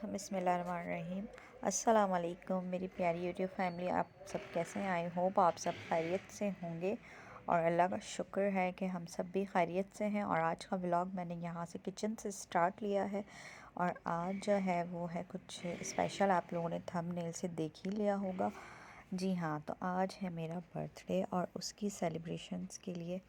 बिस्मिल्लाहिर्रहमानिर्रहीम। अस्सलाम वालेकुम मेरी प्यारी यूट्यूब फैमिली, आप सब कैसे हैं? आई होप आप सब खैरियत से होंगे और अल्लाह का शुक्र है कि हम सब भी खैरियत से हैं। और आज का व्लॉग मैंने यहाँ से किचन से स्टार्ट लिया है और आज जो है वो है कुछ स्पेशल। आप लोगों ने थंबनेल से देख ही लिया होगा। जी हाँ, तो आज है मेरा बर्थडे और उसकी सेलिब्रेशंस के लिए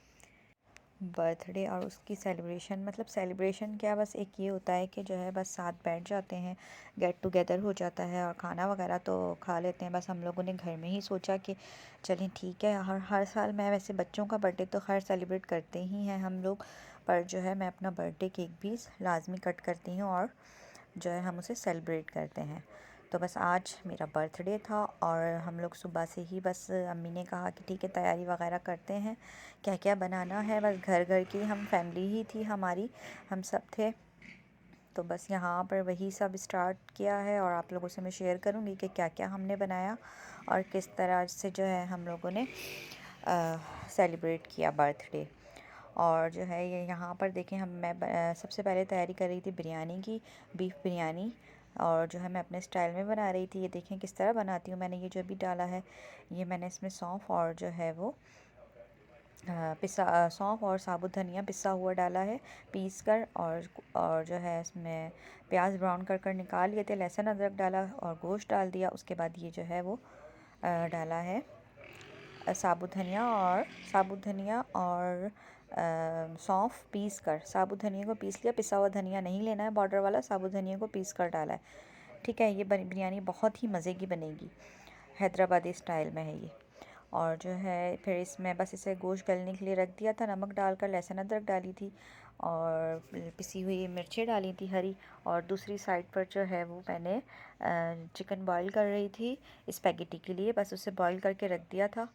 बर्थडे और उसकी सेलिब्रेशन, मतलब सेलिब्रेशन क्या, बस एक ये होता है कि जो है बस साथ बैठ जाते हैं, गेट टुगेदर हो जाता है और खाना वगैरह तो खा लेते हैं। बस हम लोगों ने घर में ही सोचा कि चलें ठीक है, हर साल मैं वैसे बच्चों का बर्थडे तो खैर सेलिब्रेट करते ही हैं हम लोग, पर जो है मैं अपना बर्थडे केक भी लाजमी कट करती हूँ और जो है हम उसे सेलिब्रेट करते हैं। तो बस आज मेरा बर्थडे था और हम लोग सुबह से ही बस अम्मी ने कहा कि ठीक है तैयारी वगैरह करते हैं, क्या क्या बनाना है। बस घर घर की हम फैमिली ही थी हमारी, हम सब थे। तो बस यहाँ पर वही सब स्टार्ट किया है और आप लोगों से मैं शेयर करूँगी कि क्या क्या हमने बनाया और किस तरह से जो है हम लोगों ने सेलिब्रेट किया बर्थडे। और जो है ये यहाँ पर देखें, सबसे पहले तैयारी कर रही थी बिरयानी की, बीफ बिरयानी। और जो है मैं अपने स्टाइल में बना रही थी। ये देखें किस तरह बनाती हूँ। मैंने ये जो भी डाला है, ये मैंने इसमें सौंफ और जो है वो सौंफ और साबुत धनिया पिसा हुआ डाला है पीस कर। और जो है इसमें प्याज ब्राउन कर कर निकाल लिए थे, लहसुन अदरक डाला और गोश्त डाल दिया। उसके बाद ये जो है वो डाला है साबुत धनिया और सौंफ पीस कर, साबुत धनिया को पीस लिया, पिसा हुआ धनिया नहीं लेना है बॉर्डर वाला, साबुत धनिया को पीस कर डाला है। ठीक है, ये बिरयानी बहुत ही मज़े की बनेगी, हैदराबादी स्टाइल में है ये। और जो है फिर इसमें बस इसे गोश्त गलने के लिए रख दिया था, नमक डालकर, लहसुन अदरक डाली थी और पिसी हुई मिर्चें डाली थी हरी। और दूसरी साइड पर जो है वो मैंने चिकन बॉईल कर रही थी स्पैगेटी के लिए, बस उसे बॉईल करके रख दिया था।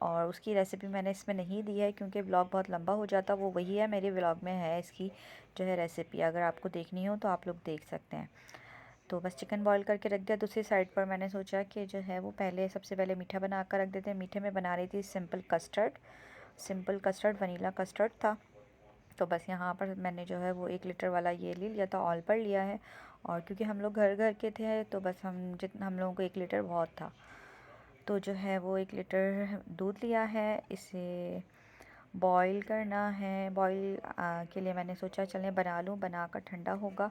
और उसकी रेसिपी मैंने इसमें नहीं दी है क्योंकि व्लॉग बहुत लंबा हो जाता, वो वही है मेरे व्लॉग में है इसकी जो है रेसिपी, अगर आपको देखनी हो तो आप लोग देख सकते हैं। तो बस चिकन बॉईल करके रख दिया। दूसरी साइड पर मैंने सोचा कि जो है वो सबसे पहले मीठा बना कर रख देते हैं। मीठे में बना रही थी सिंपल कस्टर्ड, वनीला कस्टर्ड था। तो बस यहाँ पर मैंने जो है वो 1 लीटर वाला ये ले लिया था, ऑल पर लिया है। और क्योंकि हम लोग घर घर के थे तो बस हम लोगों को 1 लीटर बहुत था। तो जो है वो 1 लीटर दूध लिया है, इसे बॉईल करना है। बॉईल के लिए मैंने सोचा चलें बना लूँ, बनाकर ठंडा होगा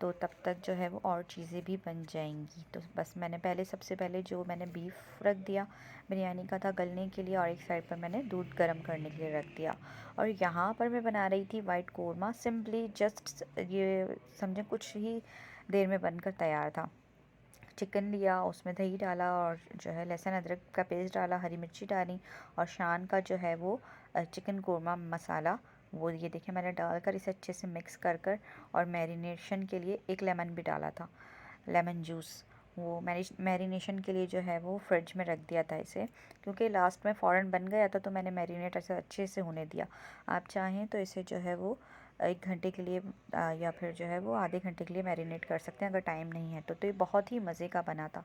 तो तब तक जो है वो और चीज़ें भी बन जाएंगी। तो बस मैंने सबसे पहले जो मैंने बीफ रख दिया बिरयानी का था गलने के लिए, और एक साइड पर मैंने दूध गर्म करने के लिए रख दिया। और यहाँ पर मैं बना रही थी वाइट कोरमा, सिंपली जस्ट ये समझें कुछ ही देर में बनकर तैयार था। चिकन लिया, उसमें दही डाला और जो है लहसुन अदरक का पेस्ट डाला, हरी मिर्ची डाली और शान का जो है वो चिकन कोरमा मसाला, वो ये देखें मैंने डालकर इसे अच्छे से मिक्स कर और मैरिनेशन के लिए 1 लेमन भी डाला था, लेमन जूस। वो मैरिनेशन के लिए जो है वो फ्रिज में रख दिया था इसे, क्योंकि लास्ट में फ़ौरन बन गया था तो मैंने मैरिनेट ऐसे अच्छे से होने दिया। आप चाहें तो इसे जो है वो 1 घंटे के लिए या फिर जो है वो आधे घंटे के लिए मैरिनेट कर सकते हैं अगर टाइम नहीं है तो ये बहुत ही मज़े का बना था।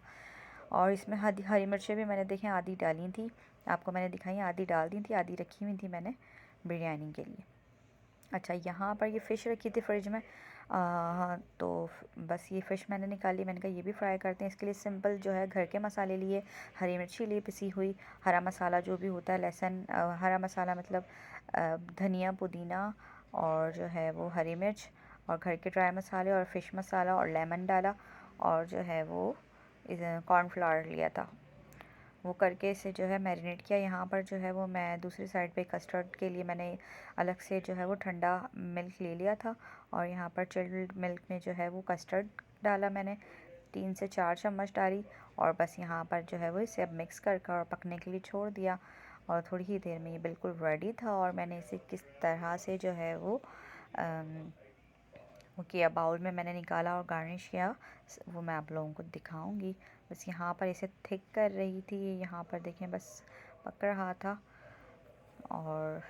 और इसमें हरी मिर्चें भी मैंने देखें आधी डाली थी, आपको मैंने दिखाई, आधी डाल दी थी, आधी रखी हुई थी मैंने बिरयानी के लिए। अच्छा, यहाँ पर ये फ़िश रखी थी फ्रिज में, हाँ, तो बस ये फ़िश मैंने निकाली, मैंने कहा ये भी फ्राई करते हैं। इसके लिए सिंपल जो है घर के मसाले लिए, हरी मिर्ची लिए पिसी हुई, हरा मसाला जो भी होता है, लहसुन, हरा मसाला मतलब धनिया पुदीना और जो है वो हरी मिर्च और घर के ड्राई मसाले और फ़िश मसाला और लेमन डाला और जो है वो कॉर्नफ्लावर लिया था, वो करके इसे जो है मैरिनेट किया। यहाँ पर जो है वो मैं दूसरी साइड पे कस्टर्ड के लिए मैंने अलग से जो है वो ठंडा मिल्क ले लिया था और यहाँ पर चिल्ड मिल्क में जो है वो कस्टर्ड डाला मैंने, 3 से 4 चम्मच डाली। और बस यहाँ पर जो है वो इसे अब मिक्स कर और पकने के लिए छोड़ दिया और थोड़ी ही देर में ये बिल्कुल रेडी था। और मैंने इसे किस तरह से जो है वो किया, बाउल में मैंने निकाला और गार्निश किया, वो मैं आप लोगों को दिखाऊंगी। बस यहाँ पर इसे थिक कर रही थी, यहाँ पर देखें बस पक रहा था। और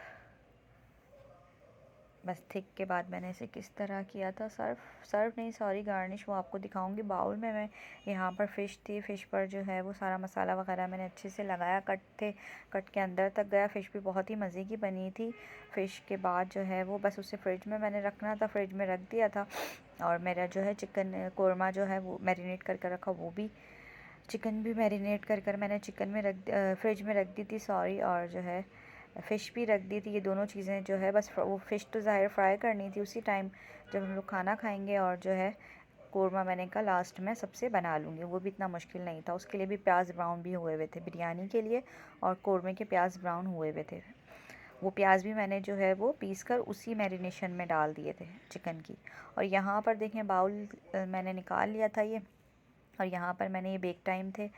बस थिक के बाद मैंने इसे किस तरह किया था, सर्व नहीं सॉरी गार्निश, वो आपको दिखाऊंगी। बाउल में मैं यहाँ पर फ़िश थी, फ़िश पर जो है वो सारा मसाला वगैरह मैंने अच्छे से लगाया, कट के अंदर तक गया। फ़िश भी बहुत ही मज़े की बनी थी। फ़िश के बाद जो है वो बस उसे फ्रिज में मैंने रखना था, फ्रिज में रख दिया था। और मेरा जो है चिकन कोरमा जो है वो मैरिनेट कर रखा, वो भी चिकन भी मैरिनेट कर मैंने चिकन में फ्रिज में रख दी थी, सॉरी। और जो है फ़िश भी रख दी थी। ये दोनों चीज़ें जो है बस वो फ़िश तो ज़ाहिर फ्राई करनी थी उसी टाइम जब हम लोग खाना खाएंगे, और जो है कोरमा मैंने कहा लास्ट में सबसे बना लूँगी। वो भी इतना मुश्किल नहीं था। उसके लिए भी प्याज ब्राउन भी हुए हुए थे, बिरयानी के लिए और कोरमे के प्याज ब्राउन हुए हुए थे। वो प्याज भी मैंने जो है वो पीस कर उसी मैरिनेशन में डाल दिए थे चिकन की। और यहाँ पर देखें बाउल मैंने निकाल लिया था ये, और यहाँ पर मैंने ये बेक टाइम थे,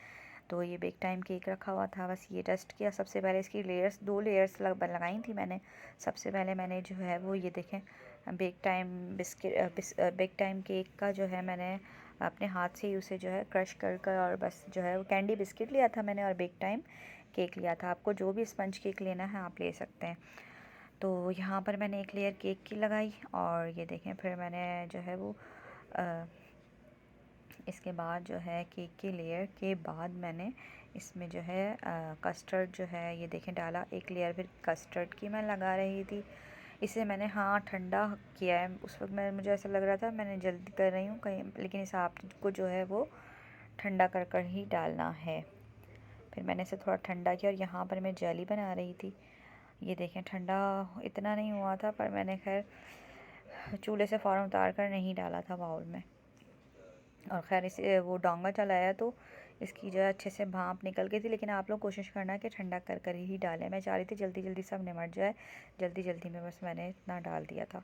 तो ये बेक टाइम केक रखा हुआ था। बस ये डस्ट किया। सबसे पहले इसकी लेयर्स 2 लेयर्स लगाई थी मैंने। सबसे पहले मैंने जो है वो ये देखें bake time bake time cake का जो है मैंने अपने हाथ से ही उसे जो है क्रश कर और बस जो है वो कैंडी बिस्किट लिया था मैंने और बेक टाइम केक लिया था। आपको जो भी स्पंज केक लेना है आप ले सकते हैं। तो यहाँ पर मैंने एक लेयर केक की लगाई, और ये देखें फिर मैंने जो है वो इसके बाद जो है केक की लेयर के बाद मैंने इसमें जो है कस्टर्ड जो है ये देखें डाला। एक लेयर फिर कस्टर्ड की मैं लगा रही थी। इसे मैंने हाँ ठंडा किया है। उस वक्त मैं मुझे ऐसा लग रहा था मैंने जल्दी कर रही हूँ कहीं, लेकिन इसे आपको जो है वो ठंडा कर ही डालना है। फिर मैंने इसे थोड़ा ठंडा किया, और यहाँ पर मैं जेली बना रही थी। ये देखें ठंडा इतना नहीं हुआ था, पर मैंने खैर चूल्हे से फ़ौरन उतार कर नहीं डाला था बाउल में। और ख़ैर इसे वो डोंगा चलाया तो इसकी जो है अच्छे से भाप निकल गई थी। लेकिन आप लोग कोशिश करना कि ठंडा कर ही डालें। मैं चाह रही थी जल्दी जल्दी सब निमट जाए, जल्दी जल्दी में बस मैंने इतना डाल दिया था।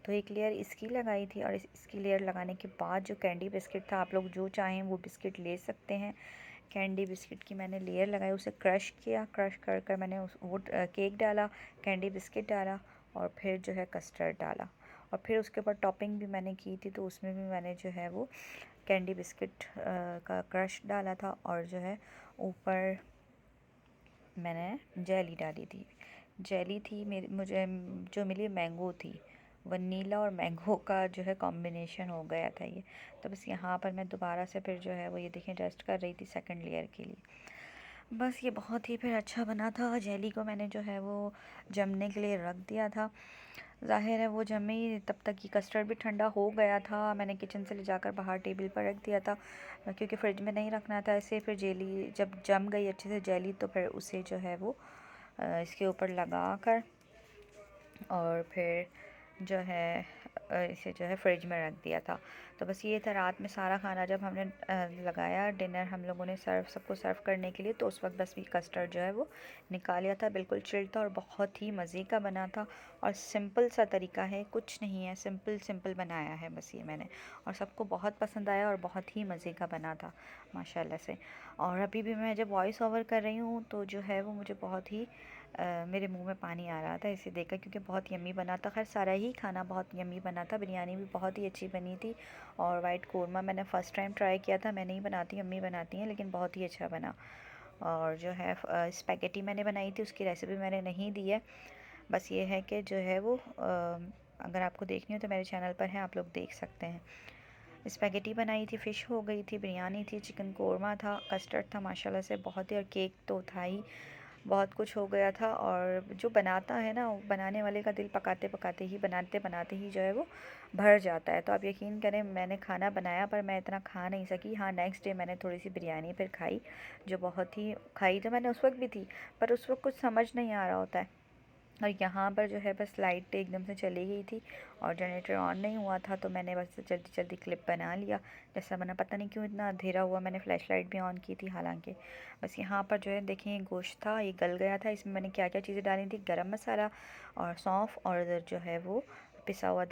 तो एक लेयर इसकी लगाई थी, और इसकी लेयर लगाने के बाद जो कैंडी बिस्किट था, आप लोग जो चाहें वो बिस्किट ले सकते हैं। कैंडी बिस्किट की मैंने लेयर लगाई, उसे क्रश किया। क्रश कर मैंने वो केक डाला, कैंडी बिस्किट डाला, और फिर जो है कस्टर्ड डाला। और फिर उसके ऊपर टॉपिंग भी मैंने की थी, तो उसमें भी मैंने जो है वो कैंडी बिस्किट का क्रश डाला था, और जो है ऊपर मैंने जेली डाली थी। जेली थी मुझे जो मिली मैंगो थी, वनीला और मैंगो का जो है कॉम्बिनेशन हो गया था ये। तो बस यहाँ पर मैं दोबारा से फिर जो है वो ये देखें डस्ट कर रही थी सेकंड लेयर के लिए। बस ये बहुत ही फिर अच्छा बना था। जेली को मैंने जो है वो जमने के लिए रख दिया था। ज़ाहिर है वो जमे ही तब तक ही कस्टर्ड भी ठंडा हो गया था। मैंने किचन से ले जाकर बाहर टेबल पर रख दिया था, क्योंकि फ्रिज में नहीं रखना था इसे। फिर जेली जब जम गई अच्छे से जेली, तो फिर उसे जो है वो इसके ऊपर लगा कर और फिर जो है इसे जो है फ्रिज में रख दिया था। तो बस ये था रात में सारा खाना जब हमने लगाया डिनर हम लोगों ने सबको सर्व करने के लिए, तो उस वक्त बस भी कस्टर्ड जो है वो निकाल लिया था। बिल्कुल चिल्ड था और बहुत ही मज़े का बना था, और सिंपल सा तरीका है, कुछ नहीं है, सिंपल सिंपल बनाया है बस ये मैंने, और सबको बहुत पसंद आया और बहुत ही मज़े का बना था माशाल्लाह से। और अभी भी मैं जब वॉइस ओवर कर रही हूँ तो जो है वो मुझे बहुत ही मेरे मुंह में पानी आ रहा था इसे देखकर, क्योंकि बहुत यम्मी बना था। खैर सारा ही खाना बहुत यम्मी बना था। बिरयानी भी बहुत ही अच्छी बनी थी, और वाइट कोरमा मैंने फ़र्स्ट टाइम ट्राई किया था। मैं नहीं बनाती, अम्मी बनाती हैं, लेकिन बहुत ही अच्छा बना। और जो है स्पैगेटी मैंने बनाई थी, उसकी रेसिपी मैंने नहीं दी है। बस ये है कि जो है वो अगर आपको देखनी हो तो मेरे चैनल पर है, आप लोग देख सकते हैं। स्पैगेटी बनाई थी, फ़िश हो गई थी, बिरयानी थी, चिकन कोरमा था, कस्टर्ड था माशाल्लाह से बहुत ही, और केक तो था ही, बहुत कुछ हो गया था। और जो बनाता है ना, बनाने वाले का दिल पकाते पकाते ही, बनाते बनाते ही जो है वो भर जाता है। तो आप यकीन करें मैंने खाना बनाया पर मैं इतना खा नहीं सकी। हाँ नेक्स्ट डे मैंने थोड़ी सी बिरयानी फिर खाई, जो बहुत ही खाई तो मैंने उस वक्त भी थी, पर उस वक्त कुछ समझ नहीं आ रहा होता है। और यहाँ पर जो है बस लाइट एकदम से चली गई थी और जनरेटर ऑन नहीं हुआ था, तो मैंने बस जल्दी जल्दी क्लिप बना लिया जैसा बना। पता नहीं क्यों इतना अंधेरा हुआ, मैंने फ्लैश लाइट भी ऑन की थी हालांकि। बस यहाँ पर जो है देखिए ये गोश्त था, ये गल गया था। इसमें मैंने क्या क्या चीज़ें डाली थी, गरम मसाला और सौंफ, और जो है वो पिसा हुआ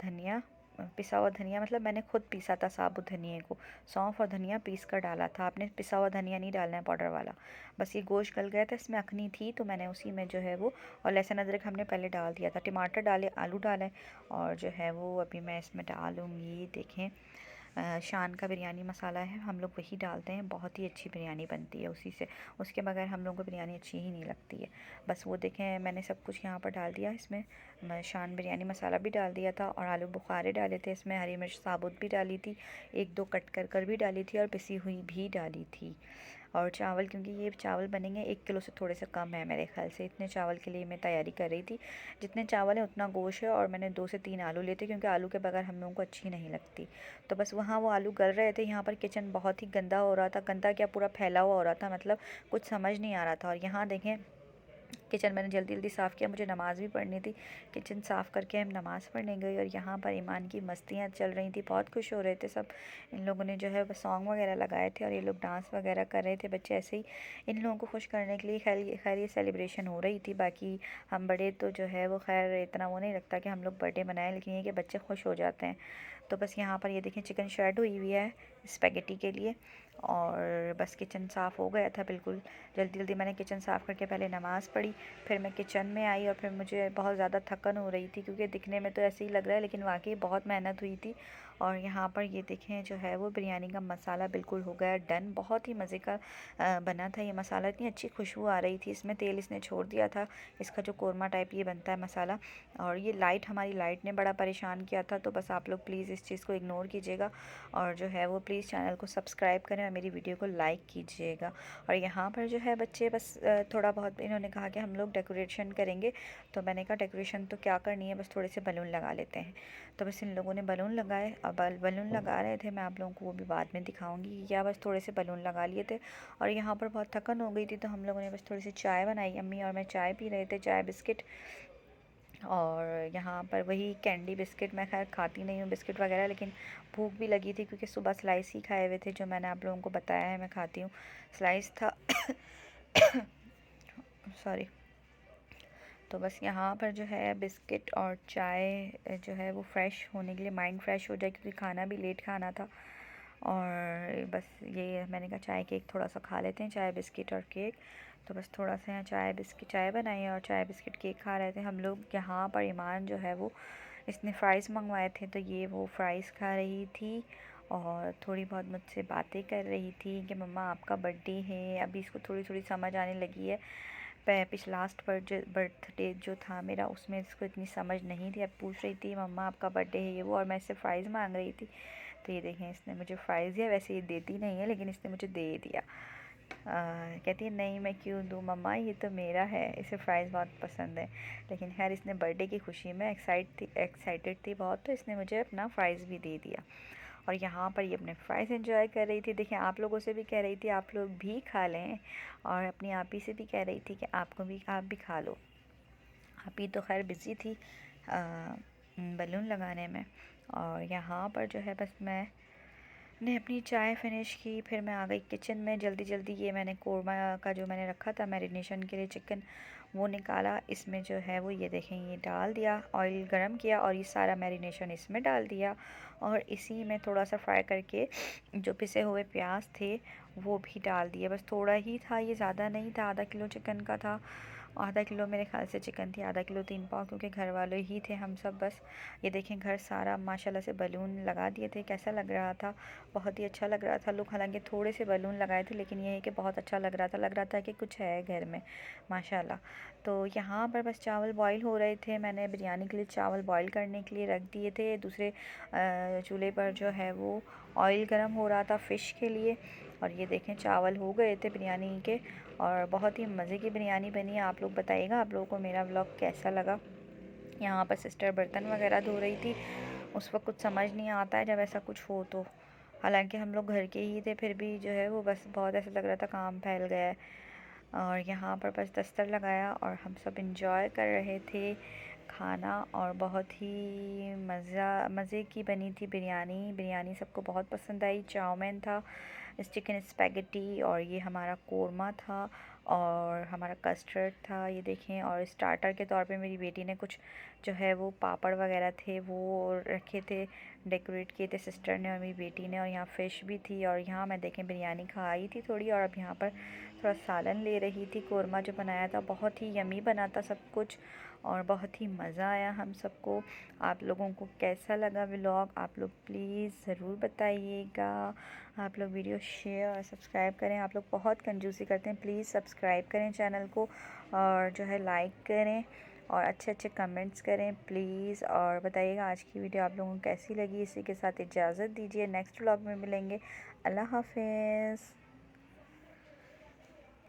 धनिया मतलब मैंने खुद पीसा था साबुत धनिए को। सौंफ और धनिया पीस कर डाला था, आपने पिसा हुआ धनिया नहीं डालना है पाउडर वाला। बस ये गोश्त गल गया था, इसमें अखनी थी तो मैंने उसी में जो है वो, और लहसुन अदरक हमने पहले डाल दिया था, टमाटर डाले, आलू डाले, और जो है वो अभी मैं इसमें डालूँगी देखें शान का बिरयानी मसाला है, हम लोग वही डालते हैं, बहुत ही अच्छी बिरयानी बनती है उसी से। उसके बगैर हम लोगों को बिरयानी अच्छी ही नहीं लगती है। बस वो देखें मैंने सब कुछ यहाँ पर डाल दिया, इसमें मैं शान बिरयानी मसाला भी डाल दिया था, और आलू बुखारे डाले थे, इसमें हरी मिर्च साबुत भी डाली थी, एक दो कट कर भी डाली थी, और पिसी हुई भी डाली थी। और चावल, क्योंकि ये चावल बनेंगे 1 किलो से थोड़े से कम है मेरे ख्याल से, इतने चावल के लिए मैं तैयारी कर रही थी। जितने चावल है उतना गोश्त है, और मैंने 2 से 3 आलू लेते क्योंकि आलू के बगैर हम लोगों को अच्छी नहीं लगती। तो बस वहाँ वो आलू गल रहे थे। यहाँ पर किचन बहुत ही गंदा हो रहा था, गंदा क्या पूरा फैला हुआ हो रहा था, मतलब कुछ समझ नहीं आ रहा था। और यहाँ देखें किचन मैंने जल्दी जल्दी साफ़ किया, मुझे नमाज़ भी पढ़नी थी। किचन साफ़ करके हम नमाज़ पढ़ने गए, और यहाँ पर ईमान की मस्तियाँ चल रही थी, बहुत खुश हो रहे थे सब। इन लोगों ने जो है बस सॉन्ग वगैरह लगाए थे, और ये लोग डांस वगैरह कर रहे थे, बच्चे ऐसे ही इन लोगों को खुश करने के लिए। खैर ये सेलिब्रेशन हो रही थी। बाकी हम बड़े तो जो है वो खैर इतना वो नहीं लगता कि हम लोग बर्थडे मनाएं, लेकिन ये कि बच्चे खुश हो जाते हैं। तो बस यहाँ पर ये देखें चिकन शेड हुई हुई है स्पेगेटी के लिए, और बस किचन साफ़ हो गया था बिल्कुल। जल्दी जल्दी मैंने किचन साफ़ करके पहले नमाज़ पढ़ी, फिर मैं किचन में आई, और फिर मुझे बहुत ज़्यादा थकन हो रही थी क्योंकि दिखने में तो ऐसे ही लग रहा है, लेकिन वाकई बहुत मेहनत हुई थी। और यहाँ पर ये देखें जो है वो बिरयानी का मसाला बिल्कुल हो गया डन। बहुत ही मज़े का बना था ये मसाला, इतनी अच्छी खुशबू आ रही थी इसमें। तेल इसने छोड़ दिया था, इसका जो कोरमा टाइप ये बनता है मसाला। और ये हमारी लाइट ने बड़ा परेशान किया था, तो बस आप लोग प्लीज़ इस चीज़ को इग्नोर कीजिएगा, और जो है वो प्लीज़ चैनल को सब्सक्राइब करें और मेरी वीडियो को लाइक कीजिएगा। और यहाँ पर जो है बच्चे बस थोड़ा बहुत इन्होंने कहा कि हम लोग डेकोरेशन करेंगे, तो मैंने कहा डेकोरेशन तो क्या करनी है, बस थोड़े से बलून लगा लेते हैं। तो बस इन लोगों ने बलून लगाए। अब बलून लगा रहे थे, मैं आप लोगों को वो भी बाद में दिखाऊंगी कि क्या, बस थोड़े से बलून लगा लिए थे। और यहाँ पर बहुत थकन हो गई थी, तो हम लोगों ने बस थोड़ी सी चाय बनाई, अम्मी और मैं चाय पी रहे थे, चाय बिस्किट। और यहाँ पर वही कैंडी बिस्किट, मैं खैर खाती नहीं हूँ बिस्किट वगैरह, लेकिन भूख भी लगी थी क्योंकि सुबह स्लाइस ही खाए हुए थे, जो मैंने आप लोगों को बताया है मैं खाती हूँ, स्लाइस था। सॉरी। तो बस यहाँ पर जो है बिस्किट और चाय जो है वो फ्रेश होने के लिए, माइंड फ्रेश हो जाए क्योंकि खाना भी लेट खाना था। और बस ये मैंने कहा चाय केक थोड़ा सा खा लेते हैं, चाय बिस्किट और केक। तो बस थोड़ा सा यहाँ चाय बिस्किट चाय बनाई और चाय बिस्किट केक खा रहे थे हम लोग। यहाँ पर ईमान जो है वो इसने फ़्राइज़ मंगवाए थे, तो ये वो फ़्राइज़ खा रही थी और थोड़ी बहुत मुझसे बातें कर रही थी कि मम्मा आपका बर्थडे है। अभी इसको थोड़ी थोड़ी समझ आने लगी है। लास्ट बर्थडे जो था मेरा, उसमें इसको इतनी समझ नहीं थी। अब पूछ रही थी मम्मा आपका बर्थडे है ये वो, और मैं इससे फ़्राइज़ मांग रही थी। तो ये देखें इसने मुझे फ़्राइज़ दिया, वैसे ये देती नहीं है लेकिन इसने मुझे दे दिया। कहती है नहीं मैं क्यों दूँ मम्मा, ये तो मेरा है, इसे फ़्राइज़ बहुत पसंद है। लेकिन खैर इसने बर्थडे की खुशी में एक्साइटेड थी बहुत, तो इसने मुझे अपना फ़्राइज़ भी दे दिया। और यहाँ पर ये अपने फ़्राइज़ एंजॉय कर रही थी। देखिए आप लोगों से भी कह रही थी आप लोग भी खा लें, और अपनी आप ही से भी कह रही थी कि आप भी खा लो। आप ही तो खैर बिज़ी थी बलून लगाने में। और यहाँ पर जो है बस मैंने अपनी चाय फिनिश की, फिर मैं आ गई किचन में जल्दी जल्दी। ये मैंने कोरमा का जो मैंने रखा था मैरिनेशन के लिए चिकन, वो निकाला। इसमें जो है वो ये देखें ये डाल दिया, ऑयल गरम किया और ये सारा मैरिनेशन इसमें डाल दिया। और इसी में थोड़ा सा फ्राई करके जो पिसे हुए प्याज थे वो भी डाल दिए। बस थोड़ा ही था, ये ज़्यादा नहीं था, आधा किलो चिकन का था। आधा किलो मेरे ख्याल से चिकन थी, आधा किलो 3 पाव, क्योंकि घर वाले ही थे हम सब। बस ये देखें घर सारा माशाल्लाह से बलून लगा दिए थे। कैसा लग रहा था, बहुत ही अच्छा लग रहा था लुक। हालांकि थोड़े से बलून लगाए थे, लेकिन ये है कि बहुत अच्छा लग रहा था कि कुछ है घर में माशाल्लाह। तो यहाँ पर बस चावल बॉईल हो रहे थे, मैंने बिरयानी के लिए चावल बॉईल करने के लिए रख दिए थे। दूसरे चूल्हे पर जो है वो ऑयल गर्म हो रहा था फ़िश के लिए। और ये देखें चावल हो गए थे बिरयानी के, और बहुत ही मज़े की बिरयानी बनी है। आप लोग बताइएगा आप लोगों को मेरा व्लॉग कैसा लगा। यहाँ पर सिस्टर बर्तन वगैरह धो रही थी। उस वक्त कुछ समझ नहीं आता है जब ऐसा कुछ हो तो, हालांकि हम लोग घर के ही थे, फिर भी जो है वो बस बहुत ऐसा लग रहा था काम फैल गया है। और यहाँ पर बस दस्तर लगाया और हम सब इंजॉय कर रहे थे खाना। और बहुत ही मज़े की बनी थी बिरयानी सबको बहुत पसंद आई। चाउमीन था, चिकन स्पैगेटी, और ये हमारा कोरमा था, और हमारा कस्टर्ड था ये देखें। और स्टार्टर के तौर पे मेरी बेटी ने कुछ जो है वो पापड़ वगैरह थे वो रखे थे, डेकोरेट किए थे सिस्टर ने और मेरी बेटी ने। और यहाँ फ़िश भी थी, और यहाँ मैं देखें बिरयानी खाई थी थोड़ी, और अब यहाँ पर थोड़ा सालन ले रही थी। कोरमा जो बनाया था बहुत ही यमी बना था सब कुछ, और बहुत ही मज़ा आया हम सबको। आप लोगों को कैसा लगा व्लॉग, आप लोग प्लीज़ ज़रूर बताइएगा। आप लोग वीडियो शेयर और सब्सक्राइब करें। आप लोग बहुत कंजूसी करते हैं, प्लीज़ सब्सक्राइब करें चैनल को, और जो है लाइक करें और अच्छे अच्छे कमेंट्स करें प्लीज़। और बताइएगा आज की वीडियो आप लोगों को कैसी लगी। इसी के साथ इजाज़त दीजिए, नेक्स्ट व्लॉग में मिलेंगे। अल्लाह हाफ़िज़।